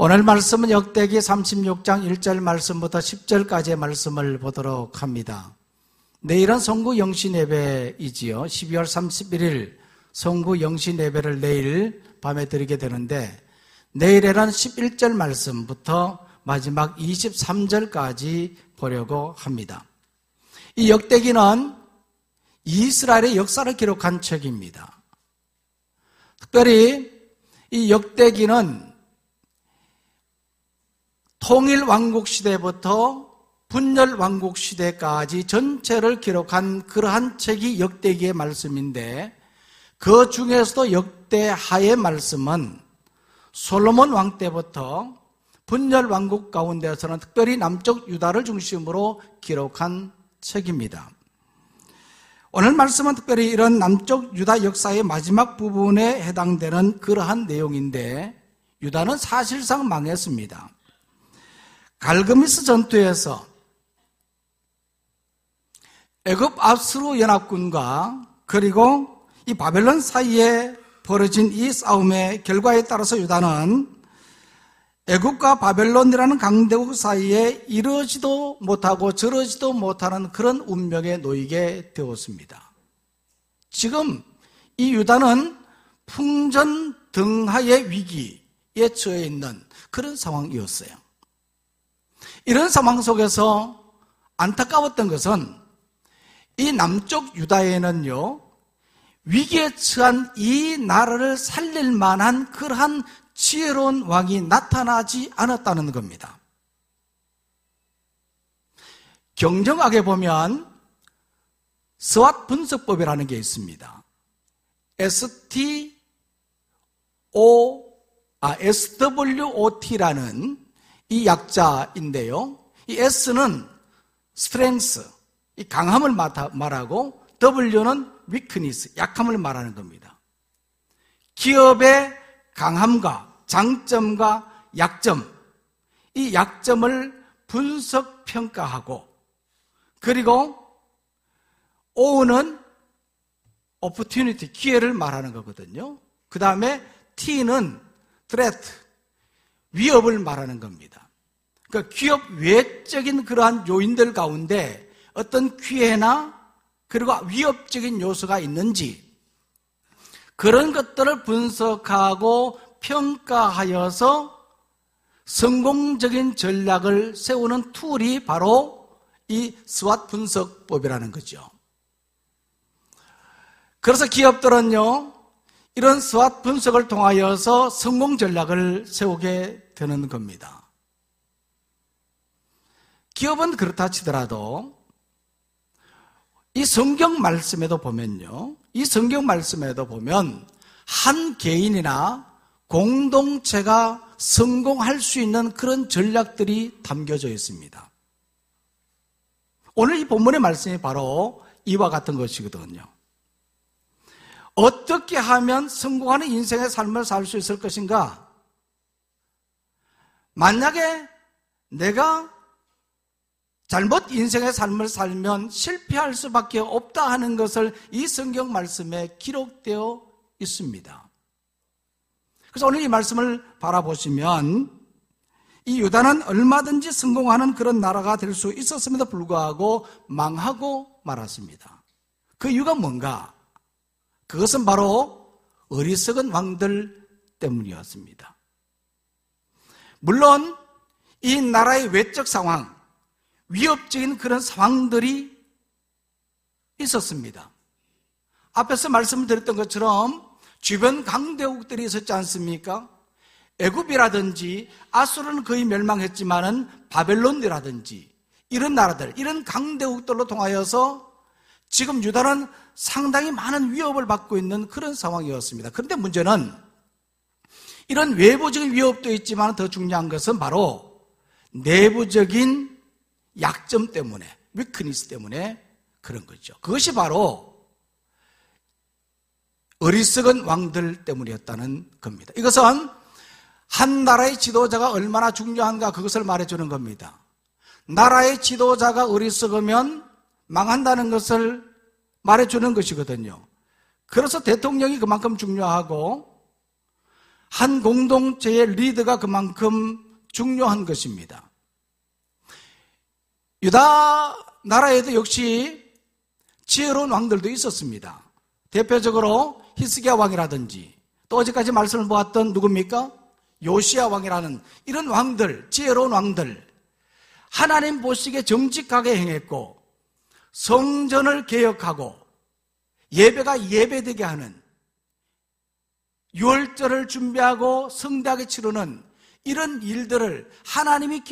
오늘 말씀은 역대기 36장 1절 말씀부터 10절까지의 말씀을 보도록 합니다. 내일은 성구 영신 예배이지요. 12월 31일 성구 영신 예배를 내일 밤에 드리게 되는데, 내일에는 11절 말씀부터 마지막 23절까지 보려고 합니다. 이 역대기는 이스라엘의 역사를 기록한 책입니다. 특별히 이 역대기는 통일왕국 시대부터 분열왕국 시대까지 전체를 기록한 그러한 책이 역대기의 말씀인데, 그 중에서도 역대하의 말씀은 솔로몬 왕 때부터 분열왕국 가운데서는 특별히 남쪽 유다를 중심으로 기록한 책입니다. 오늘 말씀은 특별히 이런 남쪽 유다 역사의 마지막 부분에 해당되는 그러한 내용인데, 유다는 사실상 망했습니다. 갈그미스 전투에서 애굽 압수르 연합군과 그리고 이 바벨론 사이에 벌어진 이 싸움의 결과에 따라서 유다는 애굽과 바벨론이라는 강대국 사이에 이러지도 못하고 저러지도 못하는 그런 운명에 놓이게 되었습니다. 지금 이 유다는 풍전등하의 위기에 처해 있는 그런 상황이었어요. 이런 상황 속에서 안타까웠던 것은 이 남쪽 유다에는요, 위기에 처한 이 나라를 살릴 만한 그러한 지혜로운 왕이 나타나지 않았다는 겁니다. 경정하게 보면 스왓 분석법이라는 게 있습니다. SWOT라는 이 약자인데요, 이 S는 strength, 이 강함을 말하고, W는 weakness, 약함을 말하는 겁니다. 기업의 강함과 장점과 약점, 이 약점을 분석 평가하고, 그리고 O는 opportunity, 기회를 말하는 거거든요. 그 다음에 T는 threat, 위협을 말하는 겁니다. 그러니까 기업 외적인 그러한 요인들 가운데 어떤 기회나 그리고 위협적인 요소가 있는지, 그런 것들을 분석하고 평가하여서 성공적인 전략을 세우는 툴이 바로 이 스왓 분석법이라는 거죠. 그래서 기업들은요, 이런 스왓 분석을 통하여서 성공 전략을 세우게 되는 겁니다. 기업은 그렇다 치더라도 이 성경 말씀에도 보면요, 이 성경 말씀에도 보면 한 개인이나 공동체가 성공할 수 있는 그런 전략들이 담겨져 있습니다. 오늘 이 본문의 말씀이 바로 이와 같은 것이거든요. 어떻게 하면 성공하는 인생의 삶을 살 수 있을 것인가? 만약에 내가 잘못 인생의 삶을 살면 실패할 수밖에 없다 하는 것을 이 성경 말씀에 기록되어 있습니다. 그래서 오늘 이 말씀을 바라보시면 이 유다는 얼마든지 성공하는 그런 나라가 될 수 있었음에도 불구하고 망하고 말았습니다. 그 이유가 뭔가? 그것은 바로 어리석은 왕들 때문이었습니다. 물론 이 나라의 외적 상황, 위협적인 그런 상황들이 있었습니다. 앞에서 말씀드렸던 것처럼 주변 강대국들이 있었지 않습니까? 애굽이라든지 아수르는 거의 멸망했지만은 바벨론이라든지 이런 나라들, 이런 강대국들로 통하여서 지금 유다는 상당히 많은 위협을 받고 있는 그런 상황이었습니다. 그런데 문제는 이런 외부적인 위협도 있지만 더 중요한 것은 바로 내부적인 약점 때문에, 위크니스 때문에 그런 거죠. 그것이 바로 어리석은 왕들 때문이었다는 겁니다. 이것은 한 나라의 지도자가 얼마나 중요한가, 그것을 말해주는 겁니다. 나라의 지도자가 어리석으면 망한다는 것을 말해주는 것이거든요. 그래서 대통령이 그만큼 중요하고, 한 공동체의 리더가 그만큼 중요한 것입니다. 유다 나라에도 역시 지혜로운 왕들도 있었습니다. 대표적으로 히스기야 왕이라든지 또 어제까지 말씀을 보았던 누굽니까? 요시야 왕이라는 이런 왕들, 지혜로운 왕들, 하나님 보시기에 정직하게 행했고 성전을 개혁하고 예배가 예배되게 하는, 유월절을 준비하고 성대하게 치르는 이런 일들을 하나님을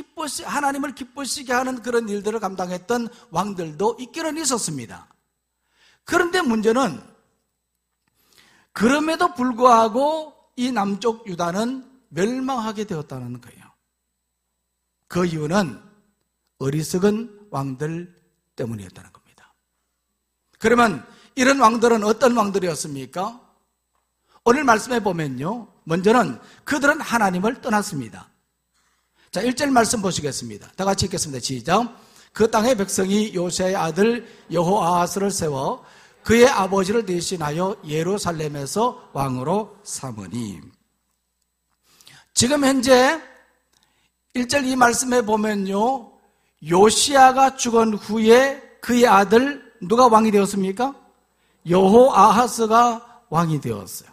기쁘시게 하는 그런 일들을 감당했던 왕들도 있기는 있었습니다. 그런데 문제는 그럼에도 불구하고 이 남쪽 유다는 멸망하게 되었다는 거예요. 그 이유는 어리석은 왕들 때문이었다는 겁니다. 그러면 이런 왕들은 어떤 왕들이었습니까? 오늘 말씀해 보면요, 먼저는 그들은 하나님을 떠났습니다. 자, 1절 말씀 보시겠습니다. 다 같이 읽겠습니다. 시작. 그 땅의 백성이 요시아의 아들 여호아하스를 세워 그의 아버지를 대신하여 예루살렘에서 왕으로 삼으니. 지금 현재 1절 이 말씀에 보면요, 요시아가 죽은 후에 그의 아들 누가 왕이 되었습니까? 여호아하스가 왕이 되었어요.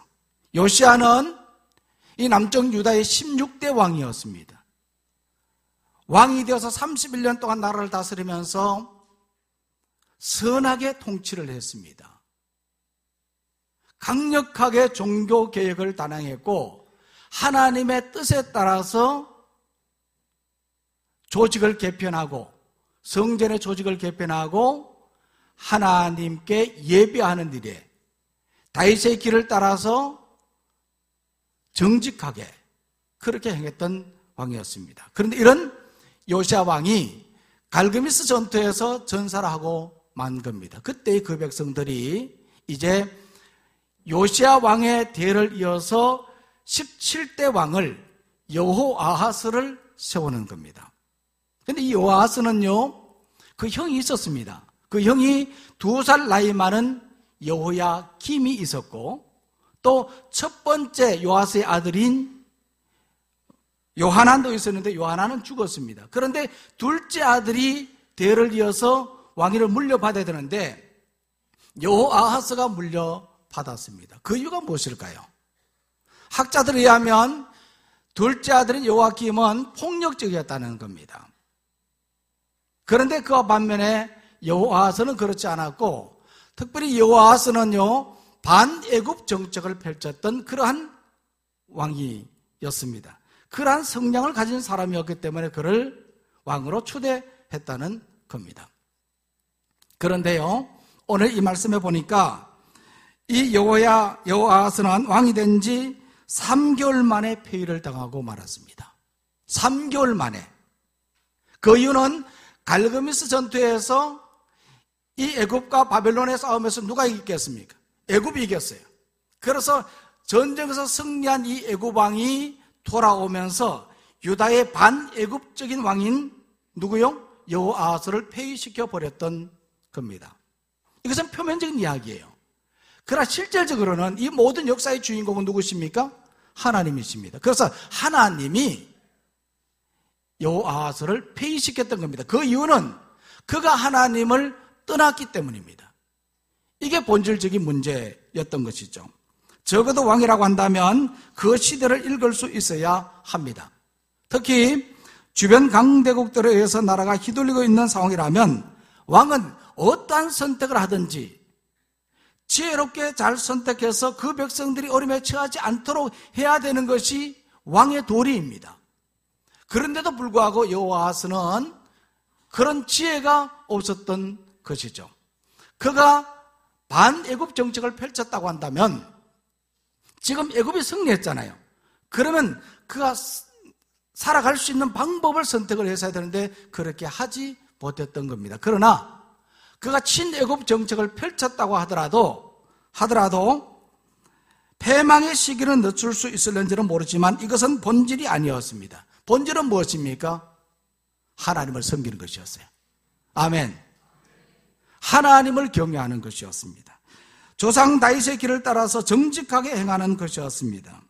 요시아는 이 남쪽 유다의 16대 왕이었습니다. 왕이 되어서 31년 동안 나라를 다스리면서 선하게 통치를 했습니다. 강력하게 종교개혁을 단행했고 하나님의 뜻에 따라서 조직을 개편하고 성전의 조직을 개편하고 하나님께 예배하는 일에 다윗의 길을 따라서 정직하게 그렇게 행했던 왕이었습니다. 그런데 이런 요시아 왕이 갈그미스 전투에서 전사를 하고 만 겁니다. 그때 그 백성들이 이제 요시아 왕의 대를 이어서 17대 왕을 여호아하스를 세우는 겁니다. 그런데 이 여호아하스는요, 그 형이 있었습니다. 그 형이 2살 나이 많은 여호야김이 있었고 또 첫 번째 요아스의 아들인 요하난도 있었는데 요하난은 죽었습니다. 그런데 둘째 아들이 대를 이어서 왕위를 물려받아야 되는데 여호아하스가 물려받았습니다. 그 이유가 무엇일까요? 학자들에 의하면 둘째 아들인 요아김은 폭력적이었다는 겁니다. 그런데 그와 반면에 여호아하스는 그렇지 않았고 특별히 여호아하스는요 반애굽 정책을 펼쳤던 그러한 왕이었습니다. 그러한 성향을 가진 사람이었기 때문에 그를 왕으로 초대했다는 겁니다. 그런데요, 오늘 이 말씀에 보니까 이 여호아하스는 왕이 된 지 3개월 만에 폐위를 당하고 말았습니다. 3개월 만에. 그 이유는 갈그미스 전투에서 이 애굽과 바벨론의 싸움에서 누가 이겼겠습니까? 애굽이 이겼어요. 그래서 전쟁에서 승리한 이 애굽 왕이 돌아오면서 유다의 반애굽적인 왕인 누구요? 여호아하스를 폐위시켜 버렸던 겁니다. 이것은 표면적인 이야기예요. 그러나 실질적으로는 이 모든 역사의 주인공은 누구십니까? 하나님이십니다. 그래서 하나님이 여호아하스를 폐위시켰던 겁니다. 그 이유는 그가 하나님을 떠났기 때문입니다. 이게 본질적인 문제였던 것이죠. 적어도 왕이라고 한다면 그 시대를 읽을 수 있어야 합니다. 특히 주변 강대국들에 의해서 나라가 휘둘리고 있는 상황이라면 왕은 어떠한 선택을 하든지 지혜롭게 잘 선택해서 그 백성들이 어려움에 처하지 않도록 해야 되는 것이 왕의 도리입니다. 그런데도 불구하고 여호아하스는 그런 지혜가 없었던 것이죠. 그가 반애굽 정책을 펼쳤다고 한다면 지금 애굽이 승리했잖아요. 그러면 그가 살아갈 수 있는 방법을 선택을 했어야 되는데 그렇게 하지 못했던 겁니다. 그러나 그가 친애굽 정책을 펼쳤다고 하더라도 패망의 시기는 늦출 수 있을는지는 모르지만 이것은 본질이 아니었습니다. 본질은 무엇입니까? 하나님을 섬기는 것이었어요. 아멘. 하나님을 경외하는 것이었습니다. 조상 다윗의 길을 따라서 정직하게 행하는 것이었습니다.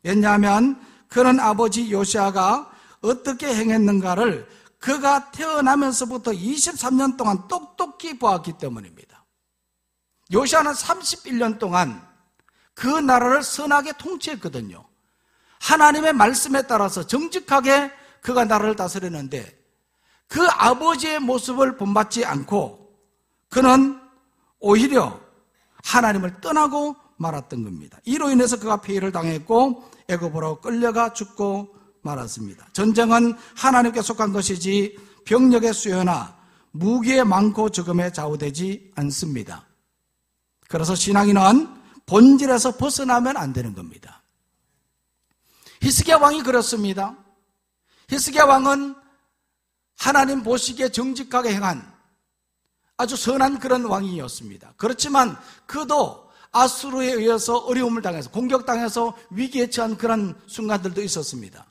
왜냐하면 그는 아버지 요시아가 어떻게 행했는가를 그가 태어나면서부터 23년 동안 똑똑히 보았기 때문입니다. 요시아는 31년 동안 그 나라를 선하게 통치했거든요. 하나님의 말씀에 따라서 정직하게 그가 나라를 다스렸는데 그 아버지의 모습을 본받지 않고 그는 오히려 하나님을 떠나고 말았던 겁니다. 이로 인해서 그가 폐위를 당했고 애굽으로 끌려가 죽고 말았습니다. 전쟁은 하나님께 속한 것이지 병력의 수요나 무기의 많고 적음에 좌우되지 않습니다. 그래서 신앙인은 본질에서 벗어나면 안 되는 겁니다. 히스기야 왕이 그렇습니다. 히스기야 왕은 하나님 보시기에 정직하게 행한 아주 선한 그런 왕이었습니다. 그렇지만 그도 아수르에 의해서 어려움을 당해서 공격당해서 위기에 처한 그런 순간들도 있었습니다.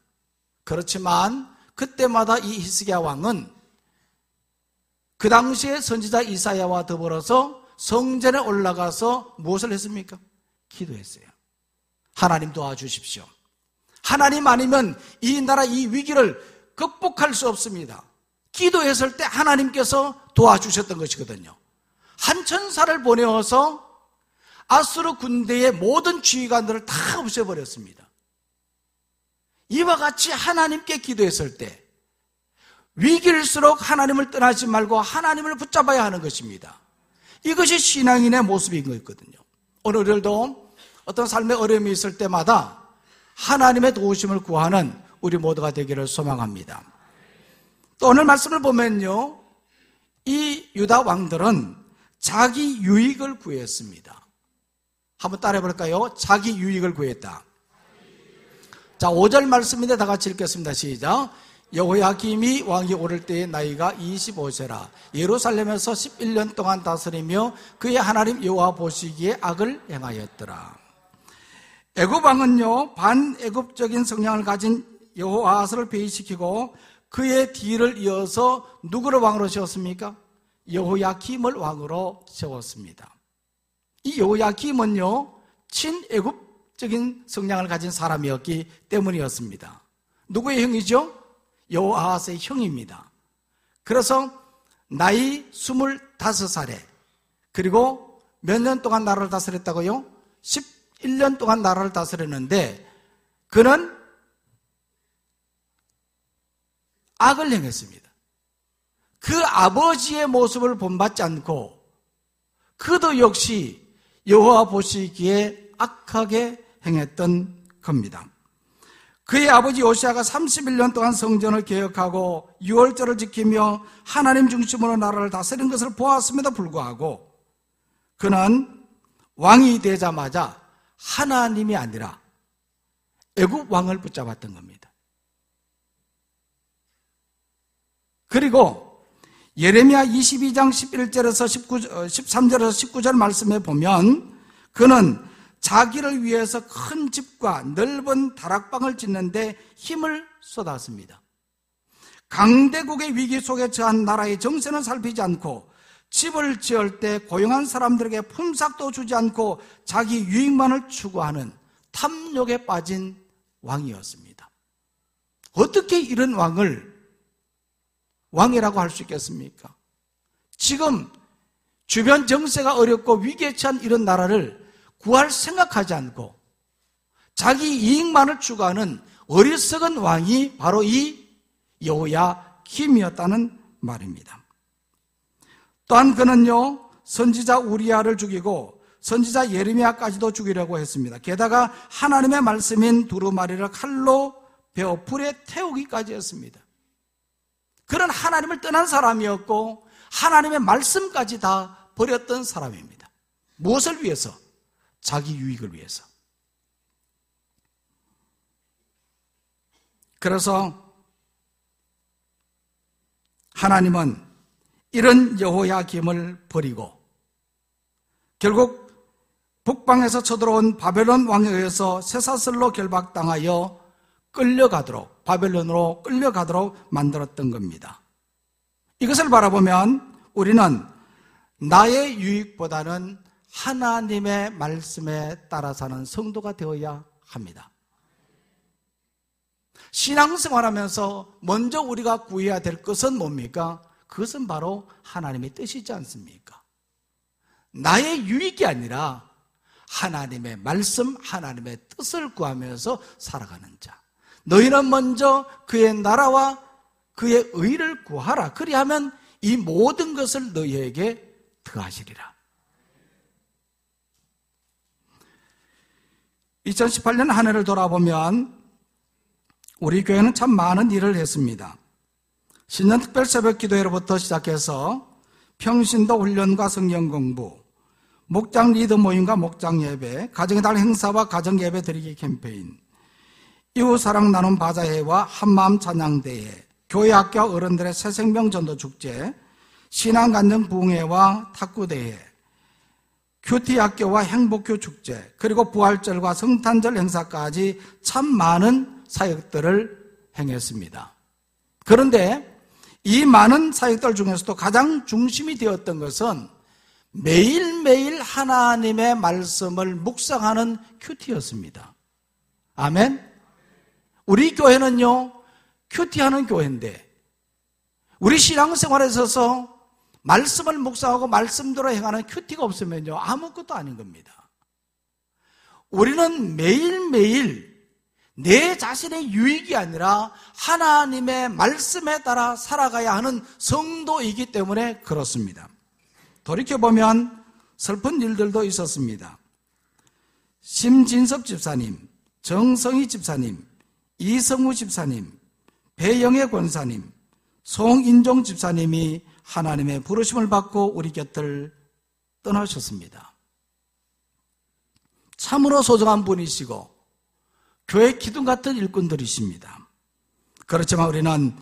그렇지만 그때마다 이 히스기야 왕은 그 당시에 선지자 이사야와 더불어서 성전에 올라가서 무엇을 했습니까? 기도했어요. 하나님 도와주십시오. 하나님 아니면 이 나라 이 위기를 극복할 수 없습니다. 기도했을 때 하나님께서 도와주셨던 것이거든요. 한 천사를 보내어서 아수르 군대의 모든 지휘관들을 다 없애버렸습니다. 이와 같이 하나님께 기도했을 때 위기일수록 하나님을 떠나지 말고 하나님을 붙잡아야 하는 것입니다. 이것이 신앙인의 모습인 거거든요. 오늘들도 어떤 삶의 어려움이 있을 때마다 하나님의 도우심을 구하는 우리 모두가 되기를 소망합니다. 또 오늘 말씀을 보면요, 이 유다 왕들은 자기 유익을 구했습니다. 한번 따라해 볼까요? 자기 유익을 구했다. 자, 5절 말씀인데 다 같이 읽겠습니다. 시작. 여호야김이 왕이 오를 때의 나이가 25세라 예루살렘에서 11년 동안 다스리며 그의 하나님 여호와 보시기에 악을 행하였더라. 애굽 왕은요, 반애굽적인 성향을 가진 여호아하스를 폐위시키고 그의 뒤를 이어서 누구를 왕으로 세웠습니까? 여호야김을 왕으로 세웠습니다. 이 여호야김은요, 친애굽적인 성향을 가진 사람이었기 때문이었습니다. 누구의 형이죠? 여호아하스의 형입니다. 그래서 나이 25살에 그리고 몇 년 동안 나라를 다스렸다고요? 11년 동안 나라를 다스렸는데 그는 악을 행했습니다. 그 아버지의 모습을 본받지 않고 그도 역시 여호와 보시기에 악하게 행했던 겁니다. 그의 아버지 요시아가 31년 동안 성전을 개혁하고 유월절을 지키며 하나님 중심으로 나라를 다스린 것을 보았음에도 불구하고 그는 왕이 되자마자 하나님이 아니라 애굽 왕을 붙잡았던 겁니다. 그리고 예레미야 22장 11절에서 13절에서 19절 말씀에 보면 그는 자기를 위해서 큰 집과 넓은 다락방을 짓는데 힘을 쏟았습니다. 강대국의 위기 속에 처한 나라의 정세는 살피지 않고 집을 지을 때 고용한 사람들에게 품삯도 주지 않고 자기 유익만을 추구하는 탐욕에 빠진 왕이었습니다. 어떻게 이런 왕을 왕이라고 할 수 있겠습니까? 지금 주변 정세가 어렵고 위기에 처한 이런 나라를 구할 생각하지 않고 자기 이익만을 추구하는 어리석은 왕이 바로 이 여호야김이었다는 말입니다. 또한 그는요, 선지자 우리야를 죽이고 선지자 예레미야까지도 죽이려고 했습니다. 게다가 하나님의 말씀인 두루마리를 칼로 베어 불에 태우기까지 했습니다. 그는 하나님을 떠난 사람이었고 하나님의 말씀까지 다 버렸던 사람입니다. 무엇을 위해서? 자기 유익을 위해서. 그래서 하나님은 이런 여호야김을 버리고 결국 북방에서 쳐들어온 바벨론 왕에 의해서 쇠사슬로 결박당하여 끌려가도록, 바벨론으로 끌려가도록 만들었던 겁니다. 이것을 바라보면 우리는 나의 유익보다는 하나님의 말씀에 따라 사는 성도가 되어야 합니다. 신앙생활하면서 먼저 우리가 구해야 될 것은 뭡니까? 그것은 바로 하나님의 뜻이지 않습니까? 나의 유익이 아니라 하나님의 말씀, 하나님의 뜻을 구하면서 살아가는 자. 너희는 먼저 그의 나라와 그의 의를 구하라. 그리하면 이 모든 것을 너희에게 더하시리라. 2018년 한 해를 돌아보면 우리 교회는 참 많은 일을 했습니다. 신년 특별 새벽 기도회로부터 시작해서 평신도 훈련과 성경 공부, 목장 리더 모임과 목장 예배, 가정의 달 행사와 가정 예배 드리기 캠페인, 이웃 사랑 나눔 바자회와 한마음 찬양대회, 교회 학교 어른들의 새생명 전도 축제, 신앙 간증 부흥회와 탁구대회, 큐티 학교와 행복교 축제, 그리고 부활절과 성탄절 행사까지 참 많은 사역들을 행했습니다. 그런데 이 많은 사역들 중에서도 가장 중심이 되었던 것은 매일매일 하나님의 말씀을 묵상하는 큐티였습니다. 아멘? 우리 교회는요, 큐티하는 교회인데 우리 신앙생활에 있어서 말씀을 묵상하고 말씀대로 행하는 큐티가 없으면요, 아무것도 아닌 겁니다. 우리는 매일매일 내 자신의 유익이 아니라 하나님의 말씀에 따라 살아가야 하는 성도이기 때문에 그렇습니다. 돌이켜보면 슬픈 일들도 있었습니다. 심진섭 집사님, 정성희 집사님, 이성우 집사님, 배영애 권사님, 송인종 집사님이 하나님의 부르심을 받고 우리 곁을 떠나셨습니다. 참으로 소중한 분이시고 교회 기둥 같은 일꾼들이십니다. 그렇지만 우리는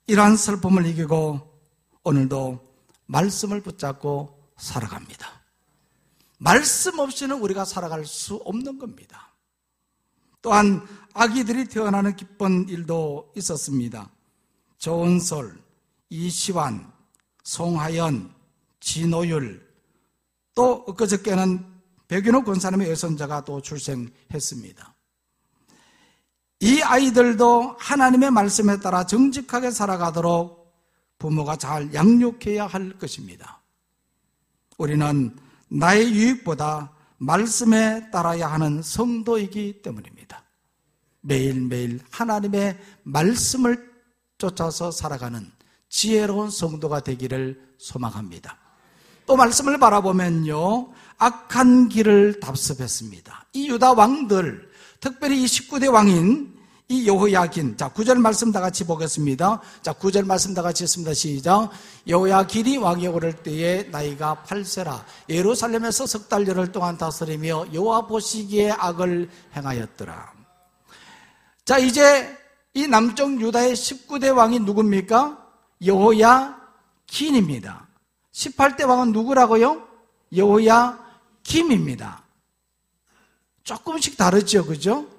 이러한 슬픔을 이기고 오늘도 말씀을 붙잡고 살아갑니다. 말씀 없이는 우리가 살아갈 수 없는 겁니다. 또한 아기들이 태어나는 기쁜 일도 있었습니다. 조은솔, 이시환, 송하연, 진호율, 또 엊그저께는 백윤호 권사님의 여선자가 또 출생했습니다. 이 아이들도 하나님의 말씀에 따라 정직하게 살아가도록 부모가 잘 양육해야 할 것입니다. 우리는 나의 유익보다 말씀에 따라야 하는 성도이기 때문입니다. 매일매일 하나님의 말씀을 쫓아서 살아가는 지혜로운 성도가 되기를 소망합니다. 또 말씀을 바라보면요, 악한 길을 답습했습니다. 이 유다 왕들, 특별히 이 19대 왕인 이 여호야긴, 자 9절 말씀 다 같이 보겠습니다. 자 9절 말씀 다 같이 했습니다. 시작. 여호야긴이 왕이 오를 때에 나이가 8세라 예루살렘에서 석 달 열흘 동안 다스리며 여호와 보시기에 악을 행하였더라. 자, 이제 이 남쪽 유다의 19대 왕이 누굽니까? 여호야긴입니다. 18대 왕은 누구라고요? 여호야김입니다. 조금씩 다르죠, 그죠?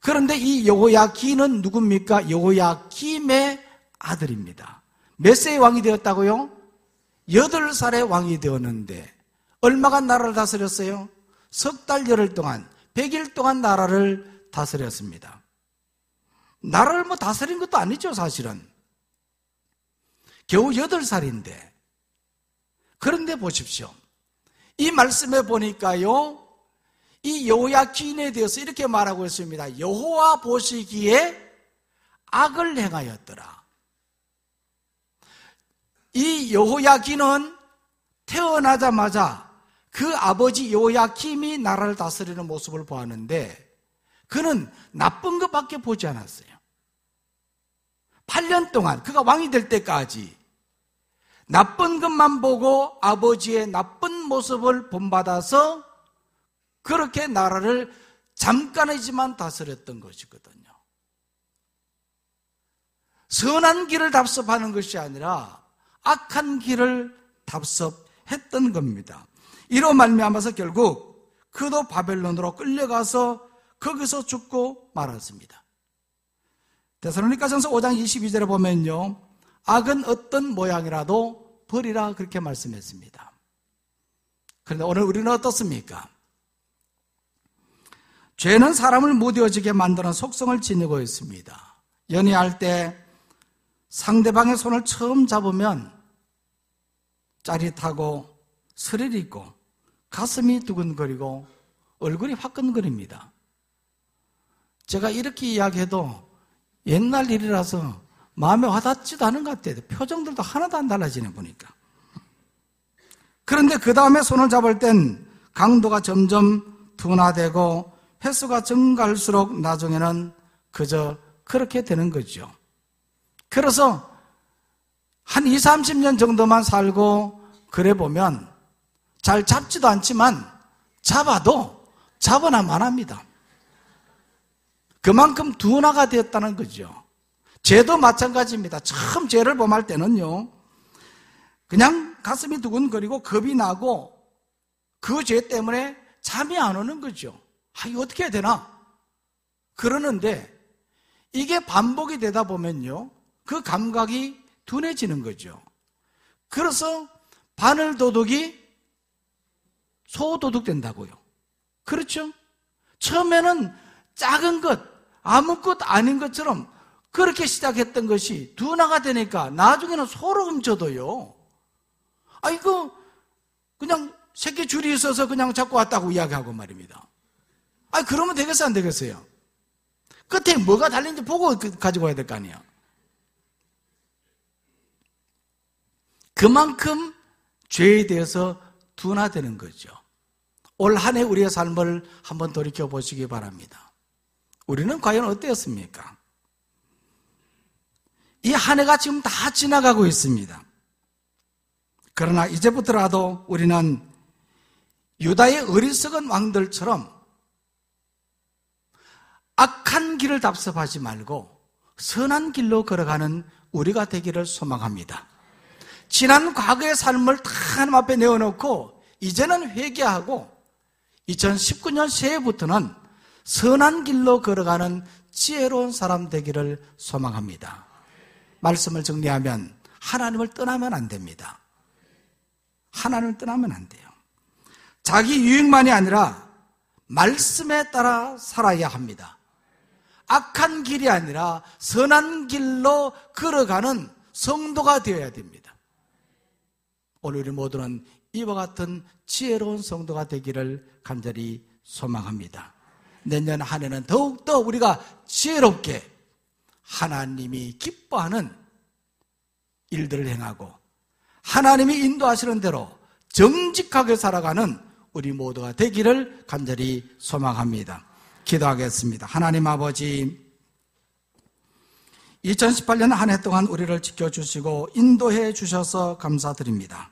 그런데 이 여호야긴은 누굽니까? 여호야김의 아들입니다. 몇 세의 왕이 되었다고요? 8살의 왕이 되었는데 얼마간 나라를 다스렸어요? 석 달 열흘 동안 100일 동안 나라를 다스렸습니다. 나라를 뭐 다스린 것도 아니죠, 사실은. 겨우 8살인데. 그런데 보십시오. 이 말씀에 보니까요, 이 여호야긴에 대해서 이렇게 말하고 있습니다. 여호와 보시기에 악을 행하였더라. 이 여호야긴은 태어나자마자 그 아버지 여호야김이 나라를 다스리는 모습을 보았는데 그는 나쁜 것밖에 보지 않았어요. 8년 동안 그가 왕이 될 때까지 나쁜 것만 보고 아버지의 나쁜 모습을 본받아서 그렇게 나라를 잠깐이지만 다스렸던 것이거든요. 선한 길을 답습하는 것이 아니라 악한 길을 답습했던 겁니다. 이로 말미암아서 결국 그도 바벨론으로 끌려가서 거기서 죽고 말았습니다. 데살로니가전서 5장 22절에 보면요, 악은 어떤 모양이라도 버리라 그렇게 말씀했습니다. 그런데 오늘 우리는 어떻습니까? 죄는 사람을 무뎌지게 만드는 속성을 지니고 있습니다. 연애할 때 상대방의 손을 처음 잡으면 짜릿하고 스릴 있고 가슴이 두근거리고 얼굴이 화끈거립니다. 제가 이렇게 이야기해도 옛날 일이라서 마음에 와닿지도 않은 것 같아요. 표정들도 하나도 안 달라지네 보니까. 그런데 그 다음에 손을 잡을 땐 강도가 점점 둔화되고 횟수가 증가할수록 나중에는 그저 그렇게 되는 거죠. 그래서 한 20, 30년 정도만 살고 그래 보면 잘 잡지도 않지만 잡아도 잡아나만 합니다. 그만큼 둔화가 되었다는 거죠. 죄도 마찬가지입니다. 처음 죄를 범할 때는요, 그냥 가슴이 두근거리고 겁이 나고 그 죄 때문에 잠이 안 오는 거죠. 이거 어떻게 해야 되나? 그러는데 이게 반복이 되다 보면요, 그 감각이 둔해지는 거죠. 그래서 바늘도둑이 소도둑 된다고요. 그렇죠? 처음에는 작은 것, 아무것도 아닌 것처럼 그렇게 시작했던 것이 둔화가 되니까 나중에는 소로 훔쳐도요, 이거 그냥 새끼 줄이 있어서 그냥 잡고 왔다고 이야기하고 말입니다. 그러면 되겠어요, 안 되겠어요? 끝에 뭐가 달린지 보고 가지고 와야 될 거 아니에요. 그만큼 죄에 대해서 둔화되는 거죠. 올 한 해 우리의 삶을 한번 돌이켜 보시기 바랍니다. 우리는 과연 어땠습니까? 이 한 해가 지금 다 지나가고 있습니다. 그러나 이제부터라도 우리는 유다의 어리석은 왕들처럼 악한 길을 답습하지 말고 선한 길로 걸어가는 우리가 되기를 소망합니다. 지난 과거의 삶을 다 하나님 앞에 내어놓고 이제는 회개하고 2019년 새해부터는 선한 길로 걸어가는 지혜로운 사람 되기를 소망합니다. 말씀을 정리하면 하나님을 떠나면 안 됩니다. 하나님을 떠나면 안 돼요. 자기 유익만이 아니라 말씀에 따라 살아야 합니다. 악한 길이 아니라 선한 길로 걸어가는 성도가 되어야 됩니다. 오늘 우리 모두는 이와 같은 지혜로운 성도가 되기를 간절히 소망합니다. 내년 한 해는 더욱더 우리가 지혜롭게 하나님이 기뻐하는 일들을 행하고 하나님이 인도하시는 대로 정직하게 살아가는 우리 모두가 되기를 간절히 소망합니다. 기도하겠습니다. 하나님 아버지, 2018년 한 해 동안 우리를 지켜주시고 인도해 주셔서 감사드립니다.